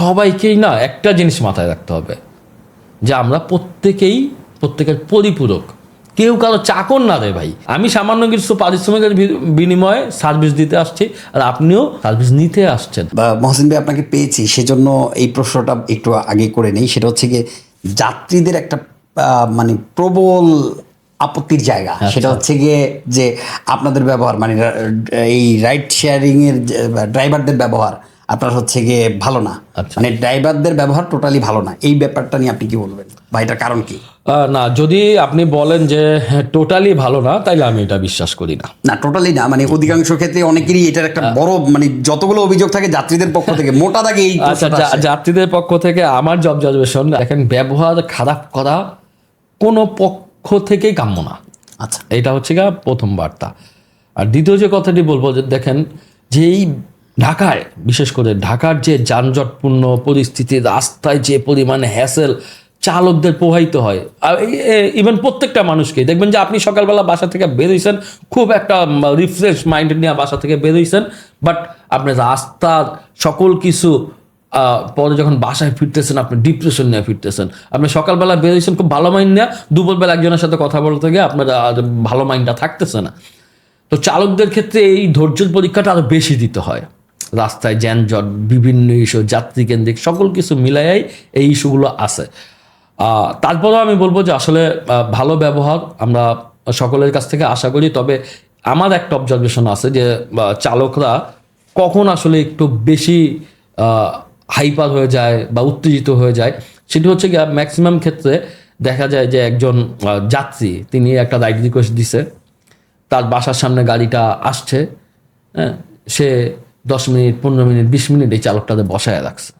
সবাইকেই না একটা জিনিস মাথায় রাখতে হবে যে আমরা প্রত্যেকের পরিপূরক, কেউ কারো চাকর না রে ভাই। আমি সামান্য কিছু পারিশ্রমিকের বিনিময়ে সার্ভিস দিতে আসছি, আর আপনিও সার্ভিস নিতে আসছেন। মহসিন ভাই, আপনাকে পেয়েছি সেজন্য এই প্রশ্নটা একটু আগে করে নেই। সেটা হচ্ছে গিয়ে যাত্রীদের একটা মানে প্রবল আপত্তির জায়গা। সেটা হচ্ছে গিয়ে যে আপনাদের ব্যবহার, মানে এই রাইড শেয়ারিং এর ড্রাইভারদের ব্যবহার আপনার হচ্ছে গিয়ে ভালো না, মানে ড্রাইভারদের ব্যবহার টোটালি ভালো না। এই ব্যাপারটা নিয়ে আপনি কি বলবেন বা এটার কারণ কি? না, যদি আপনি বলেন যে টোটালি ভালো না, তাইলে আমি এটা বিশ্বাস করি না। না, টোটালি না, মানে অধিকাংশ ক্ষেত্রে অনেকেরই এটার একটা বড়, মানে যতগুলো অভিযোগ থাকে যাত্রীদের পক্ষ থেকে মোটা দাগে এই যাত্রীদের পক্ষ থেকে আমার অবজারভেশন, দেখেন, ব্যবহার খারাপ করা কোনো পক্ষ থেকেই কাম্য না। আচ্ছা, এটা হচ্ছে গা প্রথম বার্তা। আর দ্বিতীয় যে কথাটি বলবো, যে দেখেন, যে এই ঢাকায়, বিশেষ করে ঢাকার যে যানজটপূর্ণ পরিস্থিতি, রাস্তায় যে পরিমাণে হ্যাসেল চালকদের প্রবাহিত হয়, ইভেন প্রত্যেকটা মানুষকেই দেখবেন যে আপনি সকালবেলা বাসা থেকে বেরোইছেন, খুব একটা রিফ্রেশ মাইন্ড নিয়ে বাসা থেকে বেরোইছেন, বাট আপনি রাস্তার সকল কিছু পরে যখন বাসায় ফিরতেছেন আপনি ডিপ্রেশন নিয়ে ফিরতেছেন। আপনি সকালবেলা বেরোইছেন খুব ভালো মাইন্ড নিয়ে, দুপুরবেলা একজনের সাথে কথা বলতে গিয়ে আপনার ভালো মাইন্ডটা থাকতেছে না। তো চালকদের ক্ষেত্রে এই ধৈর্যের পরীক্ষাটা আরও বেশি দিতে হয়। রাস্তায় যানজট, বিভিন্ন ইস্যু, যাত্রীকেন্দ্রিক সকল কিছু মিলাইয়াই এই ইস্যুগুলো আছে। তারপরেও আমি বলবো যে আসলে ভালো ব্যবহার আমরা সকলের কাছ থেকে আশা করি। তবে আমার একটা অবজারভেশন আছে যে চালকরা কখন আসলে একটু বেশি হাইপার হয়ে যায় বা উত্তেজিত হয়ে যায়, সেটি হচ্ছে গিয়ে ম্যাক্সিমাম ক্ষেত্রে দেখা যায় যে একজন যাত্রী, তিনি একটা রাইড রিকোয়েস্ট দিছে, তার বাসার সামনে গাড়িটা আসছে, হ্যাঁ, সে 10 মিনিট 15 মিনিট 20 মিনিট এই চালকটাতে বসায় রাখছে।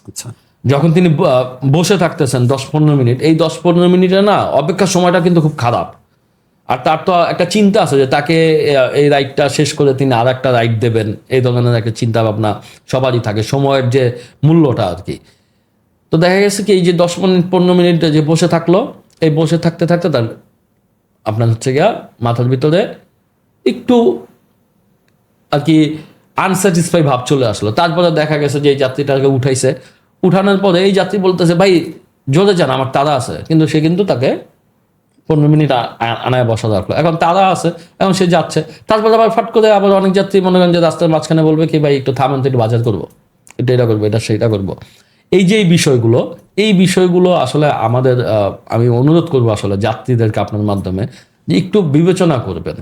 আচ্ছা, যখন তিনি বসে থাকতেছেন 10-15 মিনিট, এই 10-15 মিনিটে না অপেক্ষার সময়টা কিন্তু খুব খারাপ। আর তার তো একটা চিন্তা আছে যে তাকে এই রাইডটা শেষ করে তিনি আর একটা রাইড দেবেন, এই ধরনের একটা চিন্তা ভাবনা সবারই থাকে, সময়ের যে মূল্যটা আর কি। তো দেখা গেছে কি, এই যে 10-15 মিনিট যে বসে থাকলো, এই বসে থাকতে থাকতে তার আপনার হচ্ছে গিয়া মাথার ভিতরে একটু আর কি আনস্যাটিসফাই ভাব চলে আসলো। তারপরে দেখা গেছে যে এই যাত্রীটাকে উঠাইছে, উঠানোর পরে এই যাত্রী বলতেছে, ভাই জোরে যান, আমার তাড়া আছে। কিন্তু সে কিন্তু তাকে 15 মিনিট আনায় বসা রাখলো। এখন তাড়া আছে, এখন সে যাচ্ছে। তারপরে আবার ফাট করে আবার অনেক যাত্রী মনে করেন যে রাস্তার মাঝখানে বলবে কি, ভাই একটু থামেন তো, একটু বাজার করবো, একটু এটা করবো, এটা সেইটা করবো। এই যে এই বিষয়গুলো আসলে আমাদের, আমি অনুরোধ করবো আসলে যাত্রীদেরকে আপনার মাধ্যমে, যে একটু বিবেচনা করবেন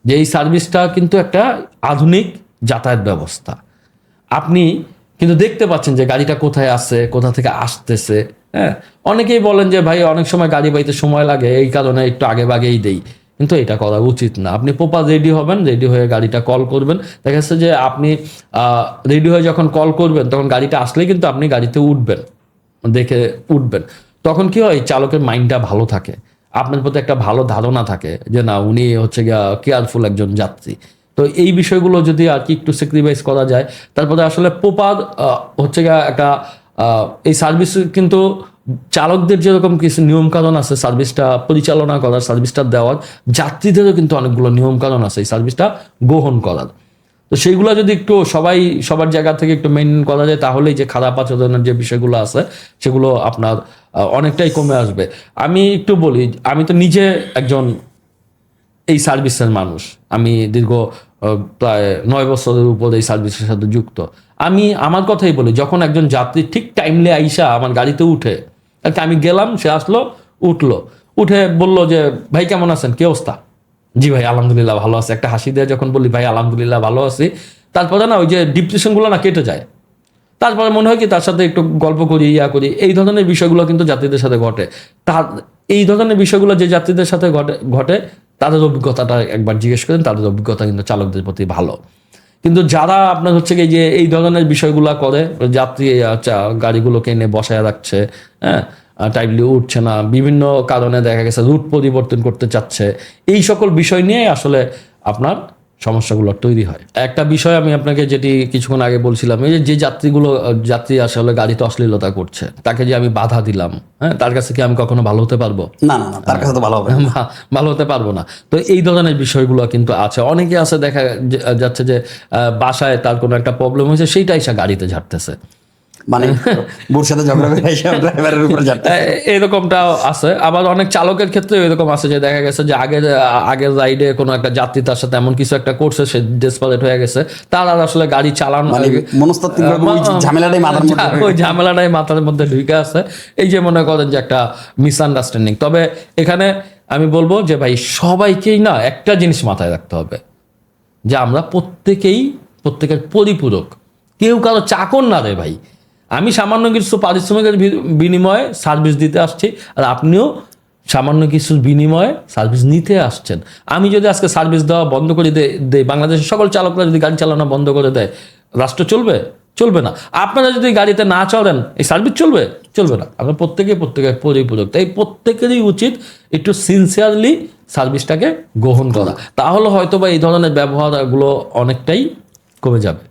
যে এই সার্ভিসটা কিন্তু একটা আধুনিক যাতায়াত ব্যবস্থা। আপনি কিন্তু দেখতে পাচ্ছেন যে গাড়িটা কোথায় আছে, কোথা থেকে আসতেছে। হ্যাঁ, অনেকেই বলেন যে ভাই অনেক সময় গাড়ি পাইতে সময় লাগে, এই কারণে একটু আগে ভাগেই দেই, কিন্তু এটা করা উচিত না। আপনি প্রপার রেডি হবেন, রেডি হয়ে গাড়িটা কল করবেন। দেখা যাচ্ছে যে আপনি রেডি হয়ে যখন কল করবেন, তখন গাড়িটা আসলেই কিন্তু আপনি গাড়িতে উঠবেন, দেখে উঠবেন। তখন কি হয়, চালকের মাইন্ডটা ভালো থাকে, আপনার প্রতি একটা ভালো ধারণা থাকে যে না, উনি হচ্ছে গিয়া কেয়ারফুল একজন যাত্রী। তো এই বিষয়গুলো যদি আর কি একটু স্যাক্রিফাইস করা যায়, তারপরে আসলে প্রপার হচ্ছে গিয়া একটা এই সার্ভিস কিন্তু চালকদের যেরকম কিছু নিয়মকানুন আছে সার্ভিসটা পরিচালনা করার, সার্ভিসটা দেওয়ার, যাত্রীদেরও কিন্তু অনেকগুলো নিয়মকানুন আছে এই সার্ভিসটা গ্রহণ করার। তো সেইগুলো যদি একটু সবার জায়গা থেকে একটু মেনটেন করা যায়, তাহলেই যে খারাপ আচরণের যে বিষয়গুলো আছে সেগুলো আপনার অনেকটাই কমে আসবে। আমি একটু বলি, আমি তো নিজে একজন এই সার্ভিসের মানুষ। আমি দীর্ঘ প্রায় 9 বছরের উপর এই সার্ভিসের সাথে যুক্ত। আমি আমার কথাই বলি, যখন একজন যাত্রী ঠিক টাইমলি আইসা আমার গাড়িতে উঠে, আমি গেলাম, সে আসলো, উঠলো, উঠে বললো যে ভাই কেমন আছেন, কি অবস্থা? জি ভাই আলহামদুলিল্লাহ ভালো আছে, একটা হাসি দিয়ে যখন বলি ভাই আলহামদুলিল্লাহ ভালো আছি, তারপরে না ওই যে ডিপ্রেশনগুলো না কেটে যায়। তারপরে মনে হয় কি তার সাথে একটু গল্প করি, করি, এই ধরনের বিষয়গুলো কিন্তু যাত্রীদের সাথে ঘটে। তার এই ধরনের বিষয়গুলো যে যাত্রীদের সাথে ঘটে তাদের অভিজ্ঞতাটা একবার জিজ্ঞেস করেন, তাদের অভিজ্ঞতা কিন্তু চালকদের প্রতি ভালো। কিন্তু যারা আপনার হচ্ছে কি যে এই ধরনের বিষয়গুলো করে, যাত্রী গাড়িগুলোকে এনে বসায় রাখছে, হ্যাঁ, টাইমলি উঠছে না, বিভিন্ন কারণে দেখা গেছে রুট পরিবর্তন করতে চাচ্ছে, এই সকল বিষয় নিয়ে আসলে আপনার সমস্যাগুলো তৈরি হয়। একটা বিষয় আমি আপনাকে যেটি কিছুক্ষণ আগে বলছিলাম, এই যে যাত্রী আসলে গাড়িতে অশ্লীলতা করছে, তাকে যে আমি বাধা দিলাম, হ্যাঁ, তার কাছে কি আমি কখনো ভালো হতে পারবো? না না না, তার কাছে তো ভালো হবে না। ভালো হতে পারবো না। তো এই ধরনের বিষয়গুলো কিন্তু আছে। অনেকে আছে দেখা যাচ্ছে যে বাসায় তার কোনো একটা প্রবলেম হয়েছে, সেইটাই সে গাড়িতে ঝাড়তেছে। মানে বোর সাথে ঝগড়া করে এসে ড্রাইভারের উপর যাচ্ছে। এরকমটাও আছে, আবার অনেক চালকের ক্ষেত্রে এরকম আছে যে দেখা গেছে যে আগের রাইডে কোনো একটা যাত্রী তার সাথে এমন কিছু একটা করছে, সে ডেসপারেট হয়ে গেছে, তার আর আসলে গাড়ি চালানো মানে মনস্তাত্ত্বিকভাবে ওই ঝামেলাটাই মাথার মধ্যে ওই ঝামেলাটাই মাথার মধ্যে ঢুকে আছে। এই যে মনে করেন যে একটা মিসআন্ডারস্ট্যান্ডিং। তবে এখানে আমি বলবো যে ভাই সবাইকেই না একটা জিনিস মাথায় রাখতে হবে, যে আমরা প্রত্যেকের পরিপূরক, কেউ কারো চাকর না রে ভাই। আমি সামান্য কিছু পারিশ্রমিকের বিনিময়ে সার্ভিস দিতে আসছি, আর আপনিও সামান্য কিছু বিনিময়ে সার্ভিস নিতে আসছেন। আমি যদি আজকে সার্ভিস দেওয়া বন্ধ করে দেই, বাংলাদেশের সকল চালকরা যদি গাড়ি চালানো বন্ধ করে দেয়, রাষ্ট্র চলবে? চলবে না। আপনারা যদি গাড়িতে না চলেন, এই সার্ভিস চলবে না। আমরা প্রত্যেকের পরিপূরক, তাই প্রত্যেকেরই উচিত একটু সিনসিয়ারলি সার্ভিসটাকে গ্রহণ করা, তাহলে হয়তো বা এই ধরনের ব্যবহারগুলো অনেকটাই কমে যাবে।